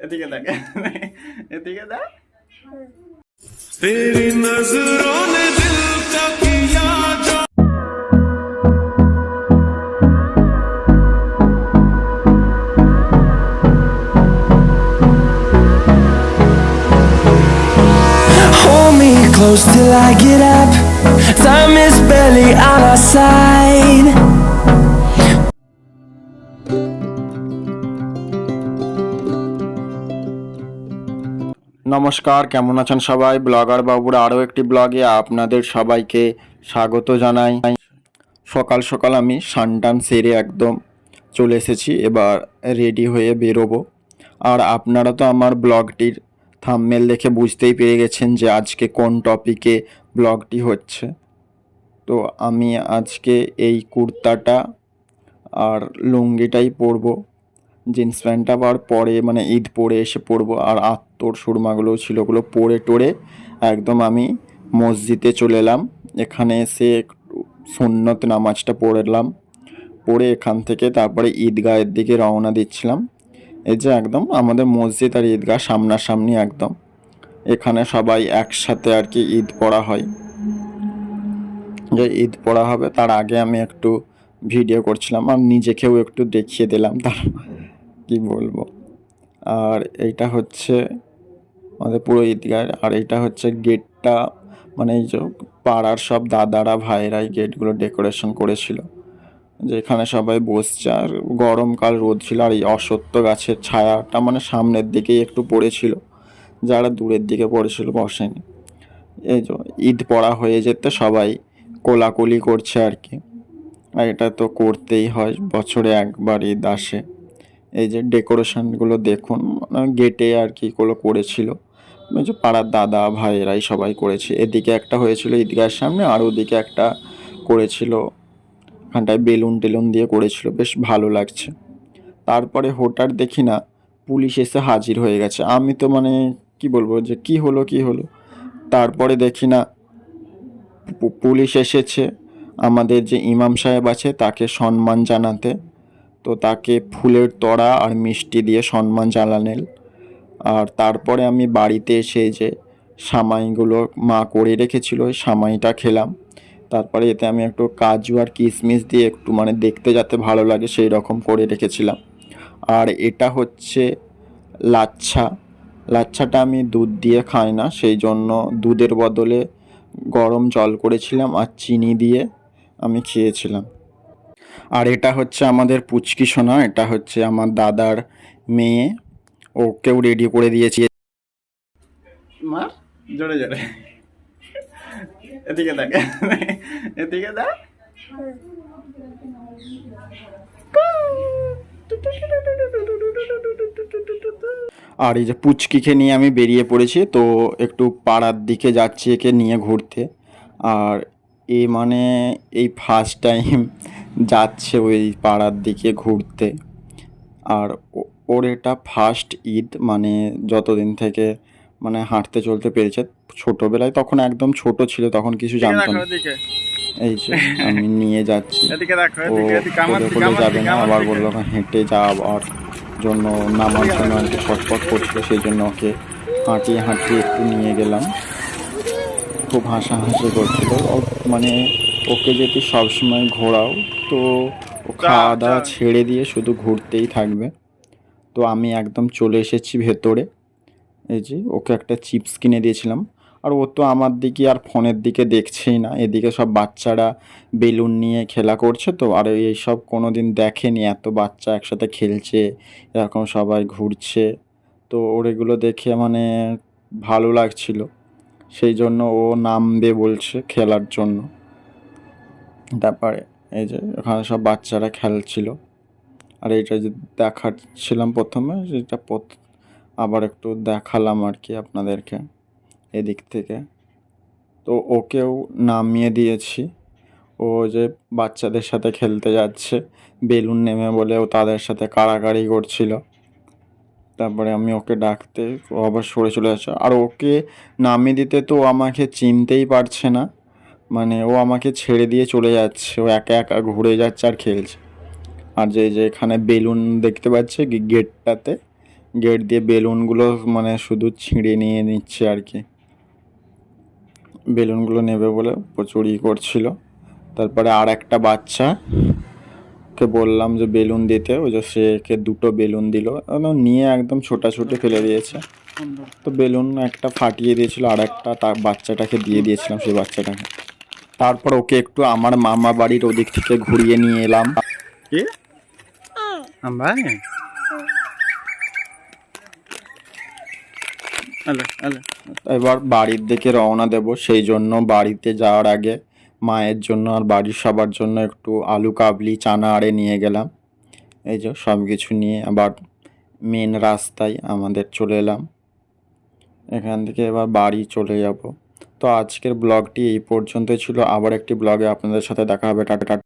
এদিকে দেখ, এদিকে দেখ। तेरी नजरों ने दिल का किया जो Hold me close till I get up. Time is barely on our side. নমস্কার, কেমন আছেন সবাই? ব্লগার বাবুর আরও একটি ব্লগে আপনাদের সবাইকে স্বাগত জানাই। সকাল সকাল আমি স্নান সেরে একদম চলে এসেছি, এবার রেডি হয়ে বেরোবো। আর আপনারা তো আমার ব্লগটির থাম্বনেল দেখে বুঝতেই পেরে গেছেন যে আজকে কোন টপিকে ব্লগটি হচ্ছে। তো আমি আজকে এই কুর্তাটা আর লুঙ্গিটাই পরবো, জিন্স প্যান্টটা আবার পরে মানে ঈদ পরে এসে পরবো। আর আত্মর সুরমাগুলো ছিল, ওগুলো পরে টোরে একদম আমি মসজিদে চলে এলাম। এখানে এসে একটু সুন্নত নামাজটা পড়লাম, পড়ে এখান থেকে তারপরে ঈদগাহের দিকে রওনা দিচ্ছিলাম। এই যে একদম আমাদের মসজিদ আর ঈদগাহ সামনাসামনি একদম, এখানে সবাই একসাথে আর কি ঈদ পড়া হয়। যে ঈদ পড়া হবে তার আগে আমি একটু ভিডিও করছিলাম আর নিজেকেও একটু দেখিয়ে দিলাম, তার কি বলবো। আর এইটা হচ্ছে আমাদের পুরো ঈদগাহ, আর এইটা হচ্ছে গেটটা, মানে এই যে পাড়ার সব দাদারা ভাইরাই গেটগুলো ডেকোরেশন করেছিল, যেখানে সবাই বসছে। আর গরমকাল, রোদ ছিল, আর এই অশ্বত্থ গাছের ছায়াটা মানে সামনের দিকেই একটু পড়েছিল, যারা দূরের দিকে পড়েছিল বসেনি। এই যে ঈদ পড়া হয়ে যেতে সবাই কোলাকুলি করছে আর কি, আর এটা তো করতেই হয়, বছরে একবার ঈদ আসে। এই যে ডেকোরেশনগুলো দেখুন, গেটে আর কি করেছিল, ওই যে পাড়ার দাদা ভাইয়েরাই সবাই করেছে। এদিকে একটা হয়েছিল ঈদগাহের সামনে, আর ওদিকে একটা করেছিল, ওখানটায় বেলুন টেলুন দিয়ে করেছিল, বেশ ভালো লাগছে। তারপরে হঠাৎ দেখি না পুলিশ এসে হাজির হয়ে গেছে। আমি তো মানে কি বলবো যে কি হলো কি হলো, তারপরে দেখি না পুলিশ এসেছে আমাদের যে ইমাম সাহেব আছে তাকে সম্মান জানাতে। তো তাকে ফুলের তোড়া আর মিষ্টি দিয়ে সম্মান জানালেন। আর তারপরে আমি বাড়িতে এসে যে সামাইগুলো মা করে রেখেছিল, ওই সামাইটা খেলাম। তারপরে এতে আমি একটু কাজু আর কিশমিশ দিয়ে একটু মানে দেখতে যাতে ভালো লাগে সেই রকম করে রেখেছিলাম। আর এটা হচ্ছে লাচ্ছা। লাচ্ছাটা আমি দুধ দিয়ে খাই না, সেই জন্য দুধের বদলে গরম জল করেছিলাম আর চিনি দিয়ে আমি খেয়েছিলাম। আর এটা হচ্ছে আমাদের পুচকি সোনা, এটা হচ্ছে আমার দাদার মেয়ে, ওকেও রেডি করে দিয়েছি। মার জোরে জোরে, এদিকে দেখ, এদিকে দেখ। আর এই যে পুচকিকে নিয়ে আমি বেরিয়ে পড়েছি, তো একটু পাড়ার দিকে যাচ্ছি একে নিয়ে ঘুরতে। আর এ মানে এই ফার্স্ট টাইম যাচ্ছে ওই পাড়ার দিকে ঘুরতে। আর ওর এটা ফার্স্ট ঈদ, মানে যতদিন থেকে মানে হাঁটতে চলতে পেরেছে। ছোটবেলায় তখন একদম ছোট ছিল, তখন কিছু জানতো না। এই যে আমি নিয়ে যাচ্ছি, ও কোলে কোলে যাবে না, আবার বললো হেঁটে যাওয়ার জন্য, নামার জন্য আর কি ছটফট করছিল, সেই জন্য ওকে হাঁটিয়ে হাঁটিয়ে একটু নিয়ে গেলাম। খুব হাসাহাসি করছিল মানে ওকে যদি সবসময় ঘোরাও তো ও খাওয়া দাওয়া ছেড়ে দিয়ে শুধু ঘুরতেই থাকবে। তো আমি একদম চলে এসেছি ভেতরে। এই যে ওকে একটা চিপস কিনে দিয়েছিলাম, আর ও তো আমার দিকে আর ফোনের দিকে দেখছেই না। এদিকে সব বাচ্চারা বেলুন নিয়ে খেলা করছে, তো আর এইসব কোনো দিন দেখেনি, এত বাচ্চা একসাথে খেলছে, এরকম সবাই ঘুরছে। তো ওর এগুলো দেখে মানে ভালো লাগছিল, সেই জন্য ও নামবে বলছে খেলার জন্য। তারপরে এই যে ওখানে সব বাচ্চারা খেলছিল, আর এইটা যে দেখাচ্ছিলাম প্রথমে, সেটা আবার একটু দেখালাম আর কি আপনাদেরকে এদিক থেকে। তো ওকেও নামিয়ে দিয়েছি, ও যে বাচ্চাদের সাথে খেলতে যাচ্ছে, বেলুন নেমে বলে ও তাদের সাথে কাড়াকাড়ি করছিল। তারপরে আমি ওকে ডাকতে ও আবার সরে চলে আসে, আর ওকে নামিয়ে দিতে তো ও আমাকে চিনতেই পারছে না, মানে ও আমাকে ছেড়ে দিয়ে চলে যাচ্ছে, ও একা একা ঘুরে যাচ্ছে আর খেলছে। আর যে যে এখানে বেলুন দেখতে পাচ্ছে গেটটাতে, গেট দিয়ে বেলুনগুলো মানে শুধু ছিঁড়ে নিয়ে নিচ্ছে আর কি, বেলুনগুলো নেবে বলে প্রচুরই করছিল। তারপরে আর একটা বাচ্চাকে বললাম যে বেলুন দিতে, ওই যে সেকে দুটো বেলুন দিল, নিয়ে একদম ছোটাছুটি ফেলে দিয়েছে। তো বেলুন একটা ফাটিয়ে দিয়েছিল, আর একটা তার বাচ্চাটাকে দিয়ে দিয়েছিলাম, সেই বাচ্চাটাকে। তারপর ওকে একটু আমার মামা বাড়ির ওদিক থেকে ঘুরিয়ে নিয়ে এলাম। কি ভাই আলে আলে এবার বাড়ির দিকে রওনা দেব, সেই জন্য বাড়িতে যাওয়ার আগে মায়ের জন্য আর বাড়ির সবার জন্য একটু আলু কাবলি চানা আড়ে নিয়ে গেলাম। এই যে সব কিছু নিয়ে আবার মেন রাস্তায় আমাদের চলে এলাম, এখান থেকে এবার বাড়ি চলে যাব। তো আজকের ব্লগটি এই পর্যন্তই ছিল, আবার একটি ব্লগে আপনাদের সাথে দেখা হবে। Tata tata.